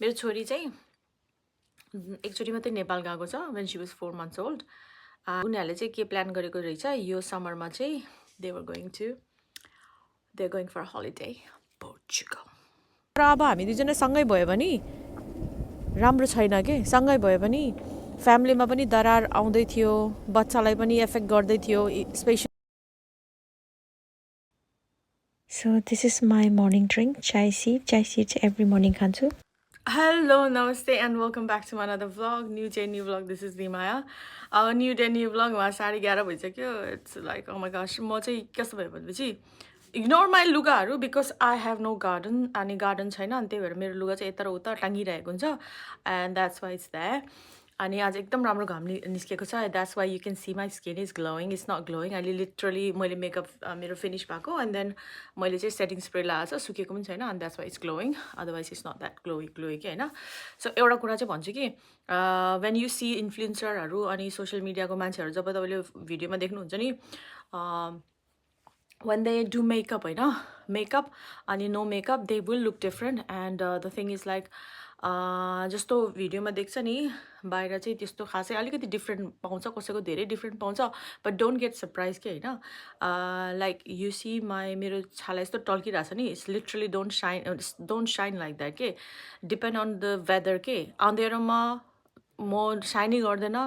मेरो छोरी चाहिँ एकचोटि मात्रै नेपाल गएको छ when she was 4 months old. उनीहरूले चाहिँ के प्लान गरेको रहेछ यो समरमा चाहिँ they're going for a holiday Portugal. र अब हामी दुईजना सँगै भयो भने राम्रो छैन के सँगै भयो भने फ्यामिलीमा पनि दरार आउँदै थियो बच्चालाई पनि एफेक्ट गर्दै थियो specially So this is my morning drink, chai seed. Chai seeds every morning khanchu. Hello, namaste and welcome back to another vlog. New day, new vlog. This is Nimaya. New day, new vlog. मा 11:30 भइसक्यो. It's like oh my gosh. म चाहिँ कस्तो भयो भनेपछि ignore my लुगाहरू because I have no garden. अनि garden छैन अनि त्यही भएर मेरो लुगा चाहिँ यता र उता टाङ्गिरहेको हुन्छ and that's why it's there. अनि आज एकदम राम्रो घाम निस्केको छ that's why you can see my skin is glowing. It's not glowing. अहिले literally मैले मेकअप मेरो फिनिश भएको and then मैले चाहिँ सेटिङ स्प्रे लगाएको छ सुकेको पनि छैन and that's why it's glowing. Otherwise it's not that glowy के हैन. So एउटा कुरा चाहिँ भन्छु कि when you see इन्फ्लुएन्सरहरू अनि सोशल मिडियाको मान्छेहरू जब तपाईँले भिडियोमा देख्नुहुन्छ नि when they do makeup हैन makeup अनि no makeup they will look different and the thing is like जस्तो भिडियोमा देख्छ नि बाहिर चाहिँ त्यस्तो खासै अलिकति डिफ्रेन्ट पाउँछ कसैको धेरै डिफ्रेन्ट पाउँछ बट डोन्ट गेट सरप्राइज के हैन लाइक यु सी माई मेरो छाला यस्तो टल्किरहेछ नि it's literally don't shine like that के डिपेन्ड अन द वेदर के अँध्यारोमा म साइनै गर्दैन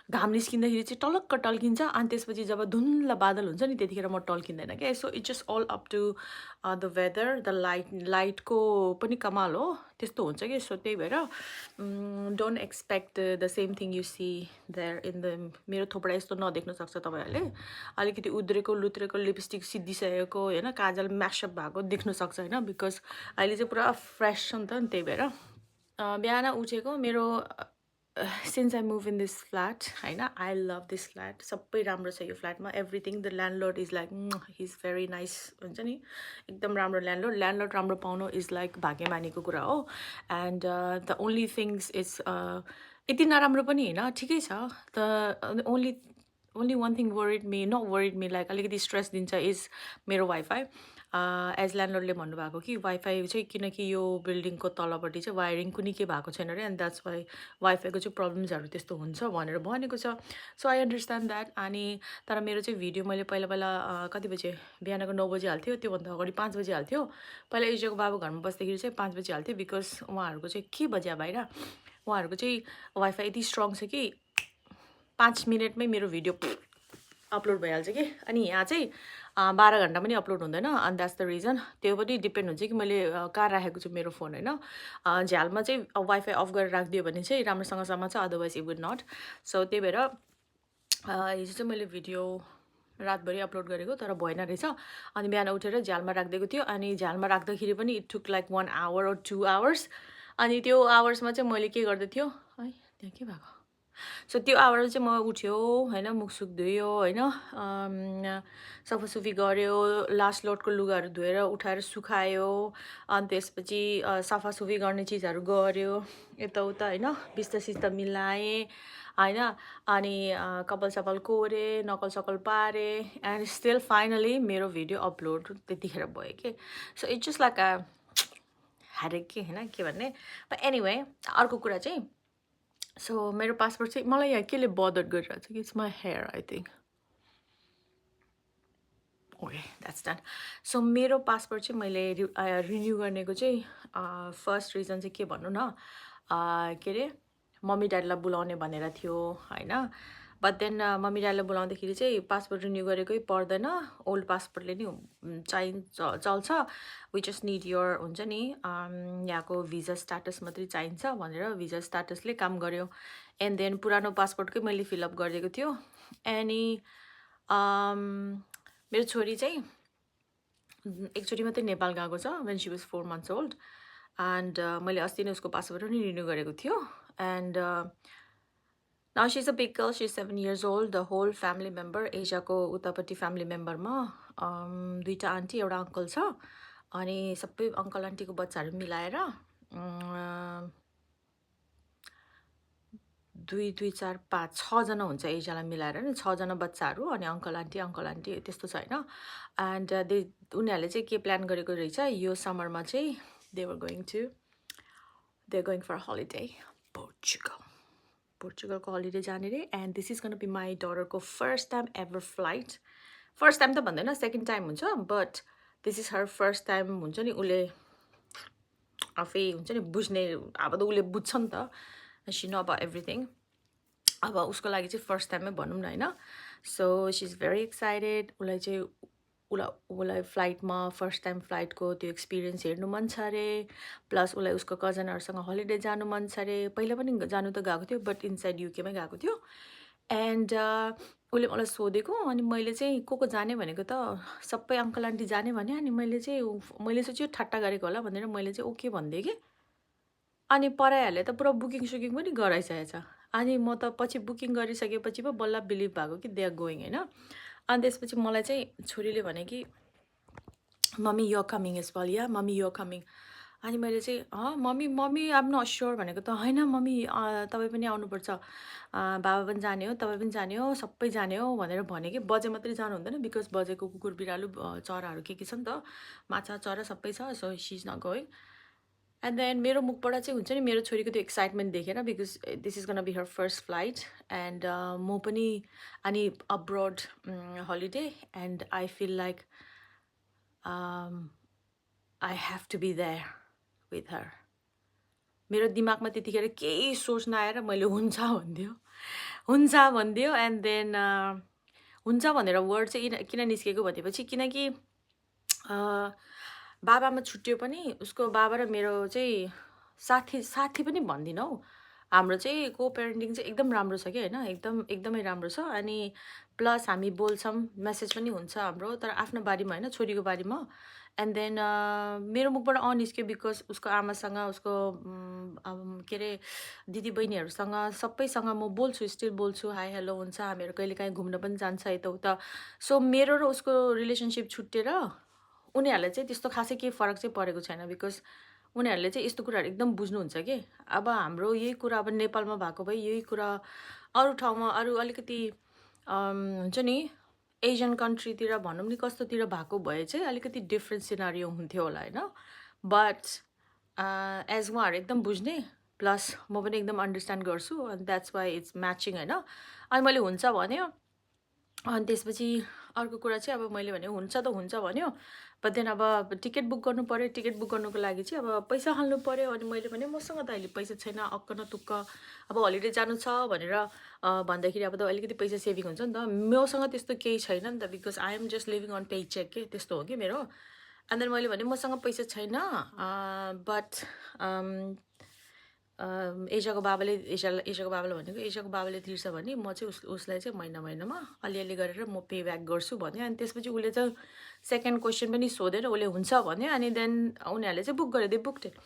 घाम निस्किँदाखेरि चाहिँ टलक्क टल्किन्छ अनि त्यसपछि जब धुन्ला बादल हुन्छ नि त्यतिखेर म टल्किँदैन क्या so it's just all up to the weather the लाइटको पनि कमाल हो त्यस्तो हुन्छ कि सो त्यही भएर don't expect the same thing you see there in the मेरो थोपडा यस्तो नदेख्न सक्छ तपाईँहरूले अलिकति उद्रेको लुत्रेको लिपस्टिक सिद्धिसकेको होइन काजल म्यासअप भएको देख्न सक्छ होइन बिकज अहिले चाहिँ पुरा फ्रेस छ नि त त्यही भएर बिहान उठेको मेरो since I move in this flat हैन I love this flat सबै राम्रो छ यो फ्ल्याटमा everything the landlord is like he's very nice हुन्छ नि एकदम राम्रो landlord राम्रो पाउनु is like भाग्यमानीको कुरा हो and the only things is यति नराम्रो पनि हैन ठिकै छ the only one thing not worried me like अलिकति स्ट्रेस दिन्छ is मेरो वाइफाई एज ल्यान्डलर्डले भन्नुभएको कि वाइफाई चाहिँ किनकि यो बिल्डिङको तलपट्टि चाहिँ वायरिङ कुनै के भएको छैन अरे एन्ड द्याट्स वाइ वाइफाईको चाहिँ प्रब्लम्सहरू त्यस्तो हुन्छ भनेर भनेको छ सो आई अन्डरस्ट्यान्ड द्याट अनि तर मेरो चाहिँ भिडियो मैले पहिला कति बजे बिहानको 9 बजी हाल्थ्यो त्योभन्दा अगाडि 5 बजी हाल्थ्यो पहिला एजेको बाबु घरमा बस्दाखेरि चाहिँ 5 बजी हाल्थ्यो बिकज उहाँहरूको चाहिँ के बज्या बाहिर उहाँहरूको चाहिँ वाइफाई यति स्ट्रङ छ कि 5 मिनटमै मेरो भिडियो अपलोड भइहाल्छ कि अनि यहाँ चाहिँ 12 घन्टा पनि अपलोड हुँदैन अनि द्याट्स द रिजन त्यो पनि डिपेन्ड हुन्छ कि मैले कहाँ राखेको छु मेरो फोन होइन झ्यालमा चाहिँ वाइफाई अफ गरेर राखिदियो भने चाहिँ राम्रोसँग समात्छ otherwise it would not so त्यही भएर हिजो चाहिँ मैले भिडियो रातभरि अपलोड गरेको तर भएन रहेछ अनि बिहान उठेर झ्यालमा राखिदिएको थियो अनि झ्यालमा राख्दाखेरि पनि it took like 1 hour or 2 hours अनि त्यो आवर्समा चाहिँ मैले के गर्दै थियो है त्यहाँ के भएको सो त्यो आवर चाहिँ म उठ्यो होइन मुखसुख धुयो होइन सफासुफी गऱ्यो लास्ट लोडको लुगाहरू धोएर उठाएर सुकायो अनि त्यसपछि सफासुफी गर्ने चिजहरू गऱ्यो यताउता होइन बिस्ता सिस्ता मिलाएँ होइन अनि कपाल सपाल कोरेँ नकल सकल पारेँ एन्ड स्टिल फाइनली मेरो भिडियो अपलोड त्यतिखेर भयो कि so it's just like a ह्यारेक के होइन के भन्ने बट एनिवे अर्को कुरा चाहिँ सो मेरो पासपोर्ट चाहिँ मलाई यहाँ केले बदर गरिरहेको छ कि it's my here I think okay that's done so मेरो पासपोर्ट चाहिँ मैले रिन्यू गर्नेको चाहिँ फर्स्ट रिजन चाहिँ के भन्नु न के अरे मम्मी ड्याडीलाई बोलाउने भनेर थियो होइन बट देन मम्मी ड्याडीलाई बोलाउँदाखेरि चाहिँ पासपोर्ट रिन्यू गरेकै पर्दैन ओल्ड पासपोर्टले नि चल्छ वी जस्ट निड योर हुन्छ नि यहाँको भिजा स्ट्याटस मात्रै चाहिन्छ भनेर भिजा स्ट्याटसले काम गर्यो एन्ड देन पुरानो पासपोर्टकै मैले फिलअप गरिदिएको थियो अनि मेरो छोरी चाहिँ एकचोटि मात्रै नेपाल गएको छ when she was 4 months old and मैले अस्ति नै उसको पासपोर्ट पनि रिन्यू गरेको थियो and now she's a big girl she's 7 years old the whole family member एजाको उतापट्टि फ्यामिली मेम्बरमा दुईवटा आन्टी एउटा अङ्कल छ अनि सबै अङ्कल आन्टीको बच्चाहरू मिलाएर 2 2 4 5 6 जना हुन्छ एजालाई मिलाएर नि 6 जना बच्चाहरू अनि अङ्कल आन्टी त्यस्तो छ होइन एन्ड उनीहरूले चाहिँ के प्लान गरेको रहेछ यो समरमा चाहिँ they were going to they're going for a holiday. Portugal ko holiday जाने रे, and this is gonna be my daughter को first time ever flight. First time त भन्दैन, second time हुन्छ, but this is her first time हुन्छ नि, उसले आफै हुन्छ नि बुझ्ने, अब त उसले बुझ्छ नि त, she know about everything. अब उसको लागि चाहिँ फर्स्ट टाइममै भनौँ न होइन. So she is very excited. उसलाई चाहिँ उसलाई फ्लाइटमा फर्स्ट टाइम फ्लाइटको त्यो एक्सपिरियन्स हेर्नु मन छ अरे. प्लस उसलाई उसको कजनहरूसँग हलिडे जानु मन छ अरे. पहिला पनि जानु त गएको थियो, बट इनसाइड युकेमै गएको थियो. एन्ड उसले मलाई सोधेको, अनि मैले चाहिँ को जाने भनेको त सबै अङ्कल आन्टी जाने भने, अनि मैले सोच्यो ठट्टा गरेको होला भनेर मैले चाहिँ ओके भनिदिएँ कि. अनि पराइहाले त पुरा बुकिङ सुकिङ पनि गराइसकेछ. अनि म त पछि बुकिङ गरिसकेपछि पो बल्ल बिलिभ भएको कि दे आर गोइङ होइन. अनि त्यसपछि मलाई चाहिँ छोरीले भने कि mummy you are coming as well, yeah mummy you are coming. अनि मैले चाहिँ mummy I am not sure भनेको त, होइन मम्मी तपाईँ पनि आउनुपर्छ, बाबा पनि जाने हो, तपाईँ पनि जाने हो, सबै जाने हो भनेर भने कि. बजे मात्रै जानु हुँदैन, बिकज बजेको कुकुर बिरालु चराहरू के छ नि त, माछा चरा सबै छ. So she is not going. And then मेरो मुखबाट चाहिँ हुन्छ नि मेरो छोरीको त्यो एक्साइटमेन्ट देखेर, because this is gonna be her first flight. And म पनि अनि abroad holiday, and I feel like I have to be there with her. मेरो दिमागमा त्यतिखेर केही सोच नआएर मैले हुन्छ भनिदियो. एन्ड देन हुन्छ भनेर वर्ड चाहिँ किन निस्केको भनेपछि, किनकि बाबामा छुट्यो पनि उसको बाबा र मेरो चाहिँ साथी पनि भन्दिनँ हौ. हाम्रो चाहिँ को पेरेन्टिङ चाहिँ एकदम राम्रो छ कि होइन, एकदमै राम्रो छ. अनि प्लस हामी बोल्छौँ, मेसेज पनि हुन्छ हाम्रो, तर आफ्नो बारेमा होइन, छोरीको बारेमा. एन्ड देन मेरो मुखबाट निस्क्यो बिकज उसको आमासँग, उसको के अरे दिदी बहिनीहरूसँग सबैसँग म बोल्छु, स्टिल बोल्छु, हाई हेलो हुन्छ, हामीहरू कहिलेकाहीँ घुम्न पनि जान्छ यताउता. सो मेरो र उसको रिलेसनसिप छुट्टिएर उनीहरूलाई चाहिँ त्यस्तो खासै केही फरक चाहिँ परेको छैन, बिकज उनीहरूले चाहिँ यस्तो कुराहरू एकदम बुझ्नुहुन्छ कि. अब हाम्रो यही कुरा अब नेपालमा भएको भए, यही कुरा अरू ठाउँमा अरू अलिकति हुन्छ नि एसियन कन्ट्रीतिर भनौँ नि कस्तोतिर भएको भए चाहिँ अलिकति डिफ्रेन्ट सिनारियो हुन्थ्यो होला होइन. बट एज उहाँहरू एकदम बुझ्ने, प्लस म पनि एकदम अन्डरस्ट्यान्ड गर्छु, अनि द्याट्स वाइ इट्स म्याचिङ होइन. अनि मैले हुन्छ भन्यो. अनि त्यसपछि अर्को कुरा चाहिँ अब मैले भने हुन्छ त हुन्छ भन्यो, बट देन अब टिकट बुक गर्नु पऱ्यो. टिकट बुक गर्नुको लागि चाहिँ अब पैसा हाल्नु पऱ्यो. अनि मैले भने मसँग त अहिले पैसा छैन, अक्क न तुक्क अब हलिडे जानु छ भनेर भन्दाखेरि अब त अलिकति पैसा सेभिङ हुन्छ नि त. मसँग त्यस्तो केही छैन नि त, because I am just living on pay cheque के, त्यस्तो हो कि मेरो. अनि देन मैले भने मसँग पैसा छैन, बट एसियाको बाबाले भनेको एसियाको बाबाले तिर्छ भने म चाहिँ उसलाई चाहिँ महिनामा अलिअलि गरेर म पे ब्याक गर्छु भन्यो. अनि त्यसपछि उसले चाहिँ सेकेन्ड क्वेसन पनि सोधेर उसले हुन्छ भन्यो. अनि देन उनीहरूले चाहिँ बुक गरे, they booked it.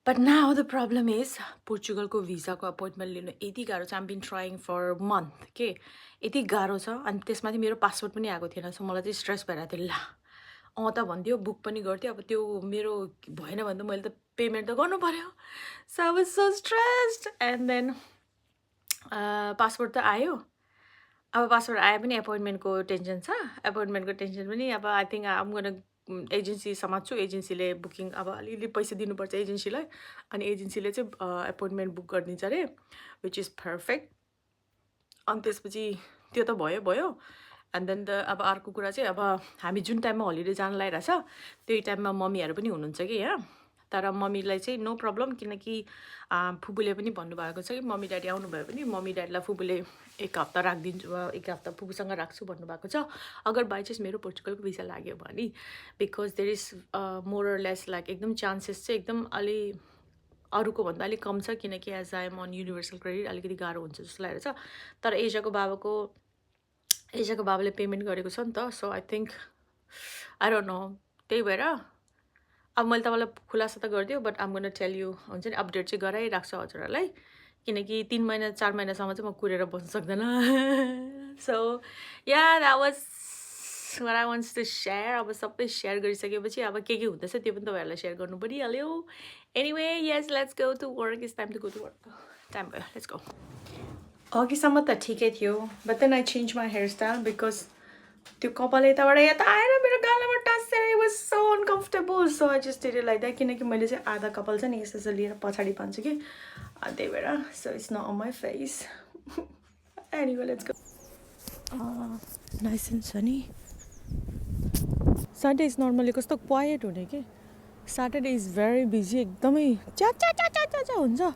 But now the problem is पोर्चुगलको भिजाको अपोइन्टमेन्ट लिनु यति गाह्रो छ. Am been trying for month के, यति गाह्रो छ. अनि त्यसमा चाहिँ मेरो पासपोर्ट पनि आएको थिएन. सो मलाई चाहिँ स्ट्रेस भइरहेको थियो, ला त भन्थ्यो बुक पनि गर्थ्यो, अब त्यो मेरो भएन भने त मैले त पेमेन्ट त गर्नु पऱ्यो. So I was so stressed. And then passport त आयो. अब पासपोर्ट आए पनि एपोइन्टमेन्टको टेन्सन छ. एपोइन्टमेन्टको टेन्सन पनि अब आई थिङ्क आम गर्न एजेन्सी समात्छु. एजेन्सीले बुकिङ अब अलिअलि पैसा दिनुपर्छ एजेन्सीलाई, अनि एजेन्सीले चाहिँ एपोइन्टमेन्ट बुक गरिदिन्छ अरे, विच इज पर्फेक्ट. अनि त्यसपछि त्यो त भयो. एन्ड देन त अब अर्को कुरा चाहिँ अब हामी जुन टाइममा हलिडे जान लागिरहेछ त्यही टाइममा मम्मीहरू पनि हुनुहुन्छ कि यहाँ. तर मम्मीलाई चाहिँ नो प्रब्लम, किनकि फुपूले पनि भन्नुभएको छ कि मम्मी ड्याडी आउनुभयो भने मम्मी ड्याडीलाई फुपूले एक हप्ता राखिदिन्छु, एक हप्ता फुपूसँग राख्छु भन्नुभएको छ, अगर बाई चान्स मेरो पोर्चुगलको भिसा लाग्यो भने. Because there is more or less like एकदम चान्सेस चाहिँ एकदम अलि अरूको भन्दा अलिक कम छ, किनकि as I am on universal credit अलिकति गाह्रो हुन्छ जस्तो लागेको छ. तर एसियाको बाबाले पेमेन्ट गरेको छ नि त. So I think I don't know, त्यही भएर अब मैले तपाईँलाई खुलासा त गरिदियो, but I'm gonna tell you, हुन्छ नि अपडेट चाहिँ गराइराख्छु हजुरहरूलाई, किनकि 3 महिना 4 महिनासम्म चाहिँ म कुरेर बस्न सक्दैन. So yeah that was what I wants to share. अब सबै सेयर गरिसकेपछि अब के हुँदैछ त्यो पनि तपाईँहरूलाई सेयर गर्नु परिहाल्यो. Anyway yes, let's go to work. It's time to go to work. Time भयो, लेट्स गो. अघिसम्म त ठिकै थियो, but then I change my hairstyle because त्यो कपाल यताबाट यता आएर मेरो गालामा टाँस्यो. there, it was so uncomfortable. So I just did it like that. किनकि मैले चाहिँ आधा कपाल चाहिँ नि यसो लिएर पछाडि पान्छु कि त्यही भएर. So it's not on my face. Anyway, let's go. Nice and sunny. Sunday is normally कस्तो क्वाइट हुने कि. Saturday is very busy. एकदमै चा चा चा चा चा चा हुन्छ.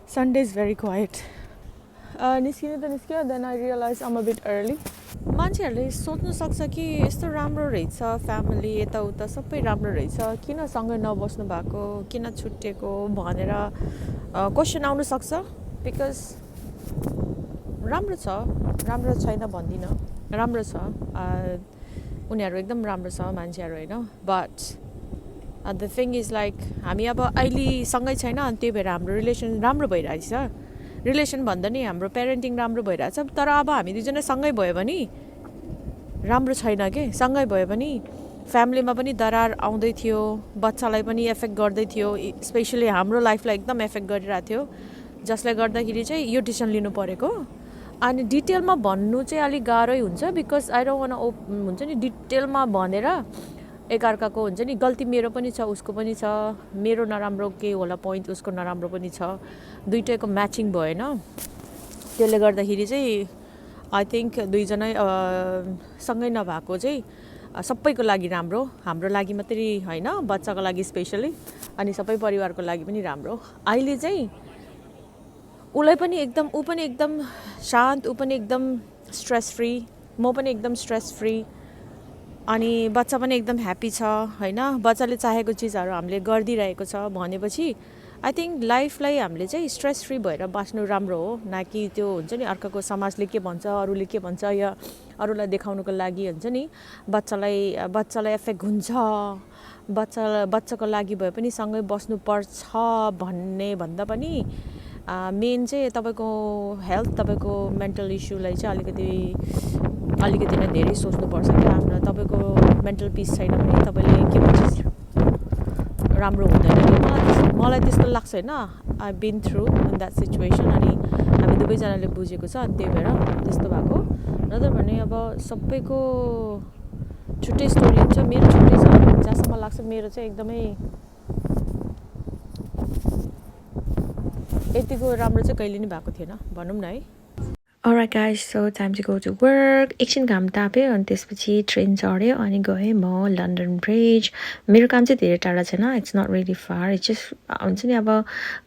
Sunday is very quiet. निस्किनु त निस्क्यो. Then I realized I'm a bit early. मान्छेहरूले सोच्नु सक्छ कि यस्तो राम्रो रहेछ फ्यामिली यताउता सबै राम्रो रहेछ किन सँगै नबस्नु भएको किन छुट्टिएको भनेर क्वेसन आउन सक्छ बिकज राम्रो छ राम्रो छैन भन्दिनँ राम्रो छ उनीहरू एकदम राम्रो छ मान्छेहरू होइन but the thing is like हामी अब अहिले सँगै छैन अनि त्यही भएर हाम्रो रिलेसन राम्रो भइरहेछ रिलेसन भन्दा नि हाम्रो पेरेन्टिङ राम्रो भइरहेछ तर अब हामी दुईजना सँगै भयो भने राम्रो छैन के सँगै भयो भने फ्यामिलीमा पनि दरार आउँदै थियो बच्चालाई पनि एफेक्ट गर्दै थियो स्पेसली हाम्रो लाइफलाई एकदम एफेक्ट गरिरहेको थियो जसले गर्दाखेरि चाहिँ यो डिसिसन लिनु परेको अनि डिटेलमा भन्नु चाहिँ अलिक गाह्रै हुन्छ बिकज आई डोन्ट वान्ट हुन्छ नि डिटेलमा भनेर एकअर्काको हुन्छ नि गल्ती मेरो पनि छ उसको पनि छ मेरो नराम्रो के होला पोइन्ट उसको नराम्रो पनि छ दुईटैको म्याचिङ भएन त्यसले गर्दाखेरि चाहिँ आई थिङ्क दुईजनै सँगै नभएको चाहिँ सबैको लागि राम्रो हाम्रो लागि मात्रै होइन बच्चाको लागि स्पेसली अनि सबै परिवारको लागि पनि राम्रो अहिले चाहिँ उसलाई पनि एकदम ऊ पनि एकदम शान्त ऊ पनि एकदम स्ट्रेस फ्री म पनि एकदम स्ट्रेस फ्री अनि बच्चा पनि एकदम ह्याप्पी छ होइन बच्चाले चाहेको चिजहरू हामीले गरिदिरहेको छ भनेपछि आई थिङ्क लाइफलाई हामीले चाहिँ स्ट्रेस फ्री भएर बाँच्नु राम्रो हो न कि त्यो हुन्छ नि अर्काको समाजले के भन्छ अरूले के भन्छ या अरूलाई देखाउनुको लागि हुन्छ नि बच्चालाई एफेक्ट हुन्छ बच्चाको लागि भए पनि सँगै बस्नुपर्छ भन्ने भन्दा पनि मेन चाहिँ तपाईँको हेल्थ तपाईँको मेन्टल इस्युलाई चाहिँ अलिकति नै धेरै सोच्नुपर्छ कि आफ्नो तपाईँको मेन्टल पिस छैन भने तपाईँले के भन्छ राम्रो हुँदैन कि मलाई त्यस्तो लाग्छ होइन I been through in that situation अनि हामी दुवैजनाले बुझेको छ अनि त्यही भएर त्यस्तो भएको नत्र भने अब सबैको छुट्टै स्टोरी हुन्छ मेरो छुट्टै छ जहाँसम्म लाग्छ मेरो चाहिँ एकदमै यतिको राम्रो चाहिँ कहिले नि भएको थिएन भनौँ न है Alright guys, so time to go to work. एकछिन घाम ताप्यो अनि त्यसपछि ट्रेन चढ्यो अनि गएँ म लन्डन ब्रिज मेरो काम चाहिँ धेरै टाढा छैन it's not really far it's just हुन्छ नि अब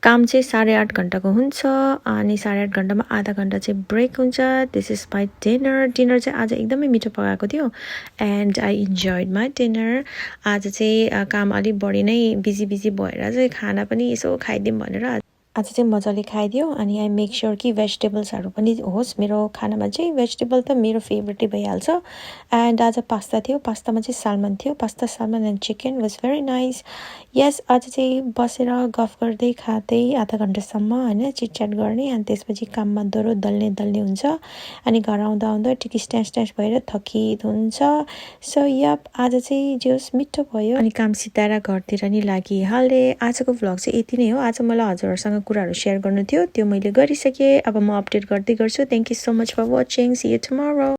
काम चाहिँ 8.5 घन्टाको हुन्छ अनि 8.5 घन्टामा आधा घन्टा चाहिँ ब्रेक हुन्छ दिस इज माई डिनर चाहिँ आज एकदमै मिठो पकाएको थियो and I enjoyed my dinner आज चाहिँ काम अलिक बढी नै बिजी भएर चाहिँ खाना पनि यसो खाइदिउँ भनेर आज चाहिँ मजाले खाइदियो अनि आई मेक स्योर कि भेजिटेबल्सहरू पनि होस् मेरो खानामा चाहिँ भेजिटेबल त मेरो फेभरेटै भइहाल्छ एन्ड आज पास्ता थियो पास्तामा चाहिँ सालमन थियो pasta salmon and chicken was very nice यस आज चाहिँ बसेर गफ गर्दै खाँदै आधा घन्टासम्म होइन चिटच्याट गर्ने अनि त्यसपछि काममा दोहोरो दल्ने हुन्छ अनि घर आउँदा टिकी स्ट्यास भएर थकित हुन्छ सो यप आज चाहिँ जोस् मिठो भयो अनि काम सिद्धाएर घरतिर नि लागिहालेँ आजको भ्लग चाहिँ यति नै हो आज मलाई हजुरहरूसँग कुराहरू सेयर गर्नु थियो त्यो मैले गरिसकेँ अब म अपडेट गर्दै गर्छु thank you so much for watching see you tomorrow